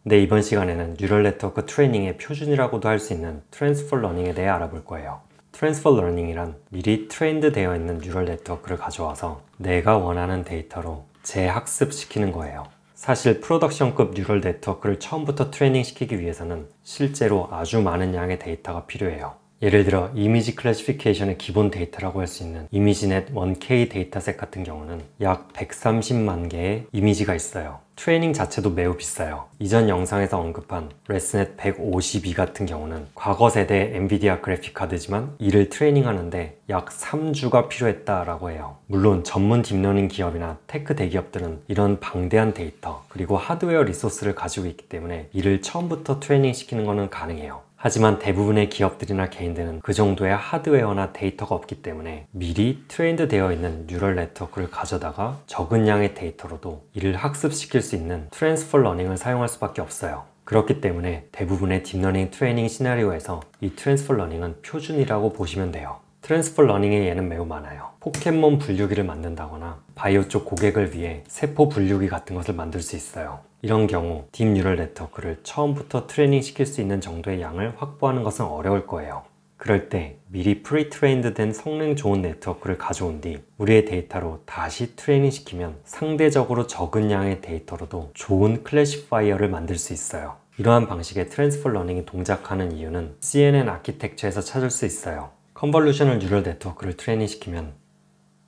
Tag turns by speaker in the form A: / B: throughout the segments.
A: 근데 이번 시간에는 뉴럴 네트워크 트레이닝의 표준이라고도 할 수 있는 트랜스퍼 러닝에 대해 알아볼 거예요. 트랜스퍼 러닝이란 미리 트레인드 되어 있는 뉴럴 네트워크를 가져와서 내가 원하는 데이터로 재학습시키는 거예요. 사실 프로덕션급 뉴럴 네트워크를 처음부터 트레이닝 시키기 위해서는 실제로 아주 많은 양의 데이터가 필요해요. 예를 들어 이미지 클래시피케이션의 기본 데이터라고 할 수 있는 이미지넷 1K 데이터셋 같은 경우는 약 130만 개의 이미지가 있어요. 트레이닝 자체도 매우 비싸요. 이전 영상에서 언급한 레스넷 152 같은 경우는 과거 세대의 엔비디아 그래픽 카드지만 이를 트레이닝하는데 약 3주가 필요했다라고 해요. 물론 전문 딥러닝 기업이나 테크 대기업들은 이런 방대한 데이터 그리고 하드웨어 리소스를 가지고 있기 때문에 이를 처음부터 트레이닝 시키는 것은 가능해요. 하지만 대부분의 기업들이나 개인들은 그 정도의 하드웨어나 데이터가 없기 때문에 미리 트레인드 되어 있는 뉴럴 네트워크를 가져다가 적은 양의 데이터로도 이를 학습시킬 수 있는 트랜스퍼 러닝을 사용할 수밖에 없어요. 그렇기 때문에 대부분의 딥러닝 트레이닝 시나리오에서 이 트랜스퍼 러닝은 표준이라고 보시면 돼요. 트랜스퍼 러닝의 예는 매우 많아요. 포켓몬 분류기를 만든다거나 바이오 쪽 고객을 위해 세포 분류기 같은 것을 만들 수 있어요. 이런 경우 딥 뉴럴 네트워크를 처음부터 트레이닝 시킬 수 있는 정도의 양을 확보하는 것은 어려울 거예요. 그럴 때 미리 프리트레인드 된 성능 좋은 네트워크를 가져온 뒤 우리의 데이터로 다시 트레이닝 시키면 상대적으로 적은 양의 데이터로도 좋은 클래시파이어를 만들 수 있어요. 이러한 방식의 트랜스퍼 러닝이 동작하는 이유는 CNN 아키텍처에서 찾을 수 있어요. 컨볼루셔널 뉴럴 네트워크를 트레이닝 시키면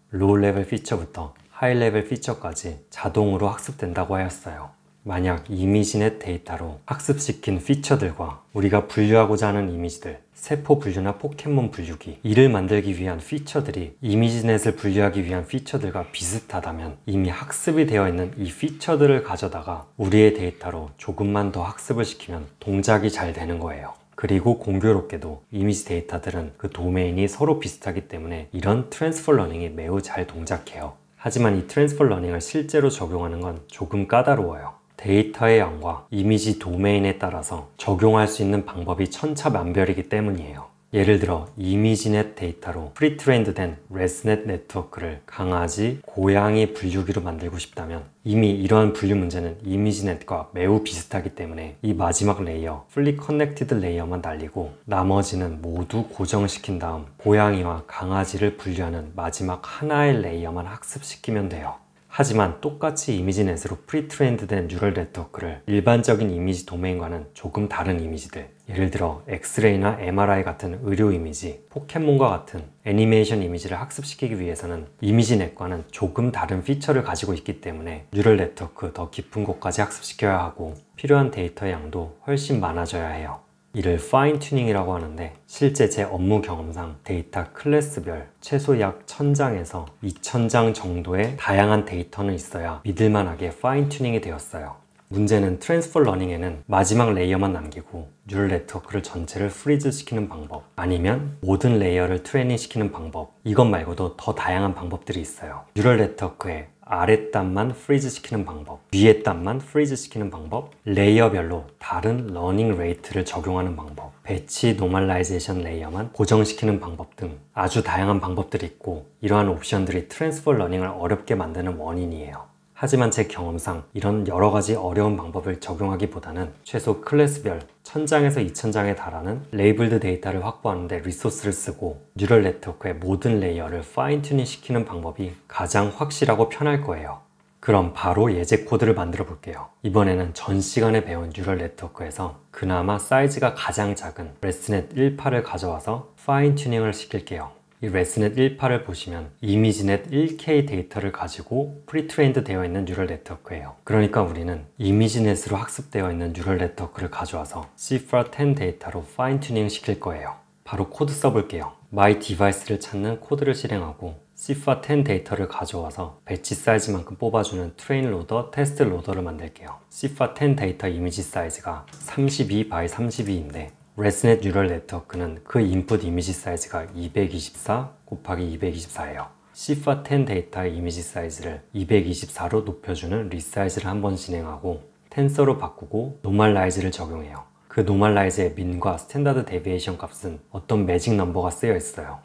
A: 로우 레벨 피처부터 하이 레벨 피처까지 자동으로 학습된다고 하였어요. 만약 이미지넷 데이터로 학습시킨 피처들과 우리가 분류하고자 하는 이미지들, 세포 분류나 포켓몬 분류기, 이를 만들기 위한 피처들이 이미지넷을 분류하기 위한 피처들과 비슷하다면 이미 학습이 되어 있는 이 피처들을 가져다가 우리의 데이터로 조금만 더 학습을 시키면 동작이 잘 되는 거예요. 그리고 공교롭게도 이미지 데이터들은 그 도메인이 서로 비슷하기 때문에 이런 트랜스퍼 러닝이 매우 잘 동작해요. 하지만 이 트랜스퍼 러닝을 실제로 적용하는 건 조금 까다로워요. 데이터의 양과 이미지 도메인에 따라서 적용할 수 있는 방법이 천차만별이기 때문이에요. 예를 들어 이미지넷 데이터로 프리트레인드 된 레스넷 네트워크를 강아지, 고양이 분류기로 만들고 싶다면 이미 이러한 분류 문제는 이미지넷과 매우 비슷하기 때문에 이 마지막 레이어, 풀리 커넥티드 레이어만 날리고 나머지는 모두 고정시킨 다음 고양이와 강아지를 분류하는 마지막 하나의 레이어만 학습시키면 돼요. 하지만 똑같이 이미지넷으로 프리트레인드 된 뉴럴 네트워크를 일반적인 이미지 도메인과는 조금 다른 이미지들, 예를 들어 엑스레이나 MRI 같은 의료 이미지, 포켓몬과 같은 애니메이션 이미지를 학습시키기 위해서는 이미지넷과는 조금 다른 피처를 가지고 있기 때문에 뉴럴 네트워크 더 깊은 곳까지 학습시켜야 하고 필요한 데이터의 양도 훨씬 많아져야 해요. 이를 파인 튜닝이라고 하는데 실제 제 업무 경험상 데이터 클래스별 최소 약 1000장에서 2000장 정도의 다양한 데이터는 있어야 믿을만하게 파인 튜닝이 되었어요. 문제는 트랜스퍼 러닝에는 마지막 레이어만 남기고 뉴럴 네트워크를 전체를 프리즈 시키는 방법, 아니면 모든 레이어를 트레이닝 시키는 방법, 이것 말고도 더 다양한 방법들이 있어요. 뉴럴 네트워크에 아랫단만 프리즈 시키는 방법, 위에단만 프리즈 시키는 방법, 레이어별로 다른 러닝 레이트를 적용하는 방법, 배치 노멀라이제이션 레이어만 고정시키는 방법 등 아주 다양한 방법들이 있고 이러한 옵션들이 트랜스퍼 러닝을 어렵게 만드는 원인이에요. 하지만 제 경험상 이런 여러가지 어려운 방법을 적용하기보다는 최소 클래스별 1000장에서 2000장에 달하는 레이블드 데이터를 확보하는 데 리소스를 쓰고 뉴럴 네트워크의 모든 레이어를 파인 튜닝 시키는 방법이 가장 확실하고 편할 거예요. 그럼 바로 예제 코드를 만들어 볼게요. 이번에는 전 시간에 배운 뉴럴 네트워크에서 그나마 사이즈가 가장 작은 레스넷 1파를 가져와서 파인 튜닝을 시킬게요. 이 레스넷 1파를 보시면 이미지넷 1K 데이터를 가지고 프리트레인드 되어 있는 뉴럴 네트워크예요. 그러니까 우리는 이미지넷으로 학습되어 있는 뉴럴 네트워크를 가져와서 CIFAR10 데이터로 파인 튜닝 시킬 거예요. 바로 코드 써볼게요. My Device를 찾는 코드를 실행하고 CIFAR10 데이터를 가져와서 배치 사이즈만큼 뽑아주는 트레인 로더, 테스트 로더를 만들게요. CIFAR10 데이터 이미지 사이즈가 32 by 32인데 레스넷 뉴럴 네트워크는 그 인풋 이미지 사이즈가 224 곱하기 224예요. CIFAR10 데이터의 이미지 사이즈를 224로 높여주는 리사이즈를 한번 진행하고 텐서로 바꾸고 노멀라이즈를 적용해요. 그 노멀라이즈의 민과 스탠다드 데비에이션 값은 어떤 매직 넘버가 쓰여 있어요.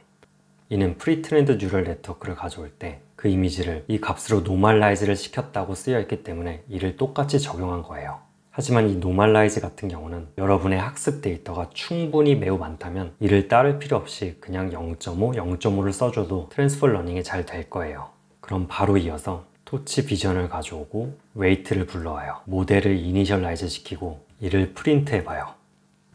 A: 이는 프리트레인드 뉴럴 네트워크를 가져올 때 그 이미지를 이 값으로 노멀라이즈를 시켰다고 쓰여 있기 때문에 이를 똑같이 적용한 거예요. 하지만 이 노멀라이즈 같은 경우는 여러분의 학습 데이터가 충분히 매우 많다면 이를 따를 필요 없이 그냥 0.5, 0.5를 써줘도 트랜스퍼 러닝이 잘 될 거예요. 그럼 바로 이어서 토치 비전을 가져오고 웨이트를 불러와요. 모델을 이니셜라이즈 시키고 이를 프린트 해봐요.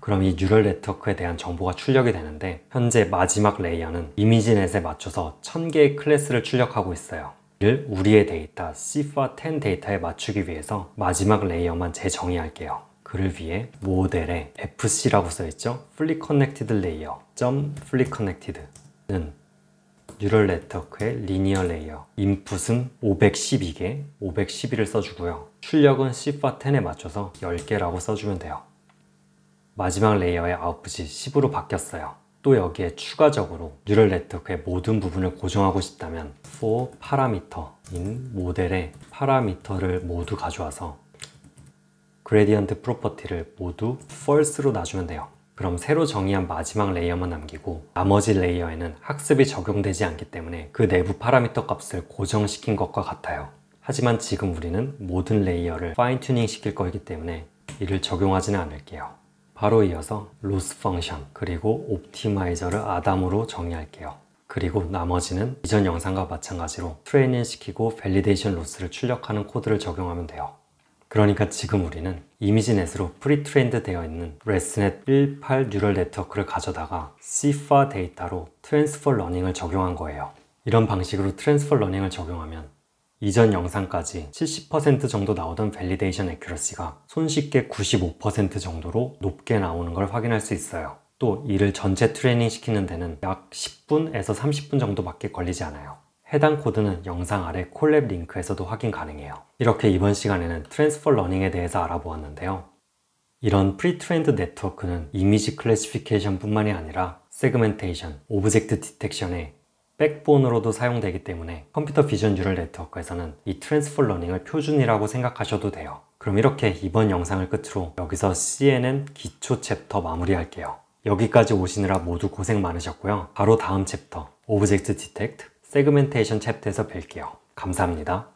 A: 그럼 이 뉴럴 네트워크에 대한 정보가 출력이 되는데 현재 마지막 레이어는 이미지넷에 맞춰서 1000개의 클래스를 출력하고 있어요. 이를 우리의 데이터 CIFAR10 데이터에 맞추기 위해서 마지막 레이어만 재정의할게요. 그를 위해 모델에 FC라고 써있죠? Fully Connected Layer, Fully Connected는 뉴럴 네트워크의 리니어 레이어, 인풋은 512개, 512를 써주고요. 출력은 CIFAR10에 맞춰서 10개라고 써주면 돼요. 마지막 레이어의 아웃풋이 10으로 바뀌었어요. 또 여기에 추가적으로 뉴럴 네트워크의 모든 부분을 고정하고 싶다면 for parameter인 모델의 파라미터를 모두 가져와서 그레디언트 프로퍼티를 모두 false로 놔주면 돼요. 그럼 새로 정의한 마지막 레이어만 남기고 나머지 레이어에는 학습이 적용되지 않기 때문에 그 내부 파라미터 값을 고정시킨 것과 같아요. 하지만 지금 우리는 모든 레이어를 파인 튜닝 시킬 거이기 때문에 이를 적용하지는 않을게요. 바로 이어서 로스 펑션 그리고 옵티마이저를 아담으로 정의할게요. 그리고 나머지는 이전 영상과 마찬가지로 트레이닝 시키고 밸리데이션 로스를 출력하는 코드를 적용하면 돼요. 그러니까 지금 우리는 이미지넷으로 프리트레인드 되어 있는 레스넷 18 뉴럴 네트워크를 가져다가 CIFAR 데이터로 트랜스퍼 러닝을 적용한 거예요. 이런 방식으로 트랜스퍼 러닝을 적용하면 이전 영상까지 70% 정도 나오던 밸리데이션 애큐러시가 손쉽게 95% 정도로 높게 나오는 걸 확인할 수 있어요. 또 이를 전체 트레이닝 시키는 데는 약 10분에서 30분 정도밖에 걸리지 않아요. 해당 코드는 영상 아래 콜랩 링크에서도 확인 가능해요. 이렇게 이번 시간에는 트랜스퍼 러닝에 대해서 알아보았는데요. 이런 프리트레인드 네트워크는 이미지 클래시피케이션 뿐만이 아니라 세그멘테이션, 오브젝트 디텍션에 백본으로도 사용되기 때문에 컴퓨터 비전 뉴럴 네트워크에서는 이 트랜스퍼 러닝을 표준이라고 생각하셔도 돼요. 그럼 이렇게 이번 영상을 끝으로 여기서 CNN 기초 챕터 마무리할게요. 여기까지 오시느라 모두 고생 많으셨고요. 바로 다음 챕터 오브젝트 디텍트, 세그멘테이션 챕터에서 뵐게요. 감사합니다.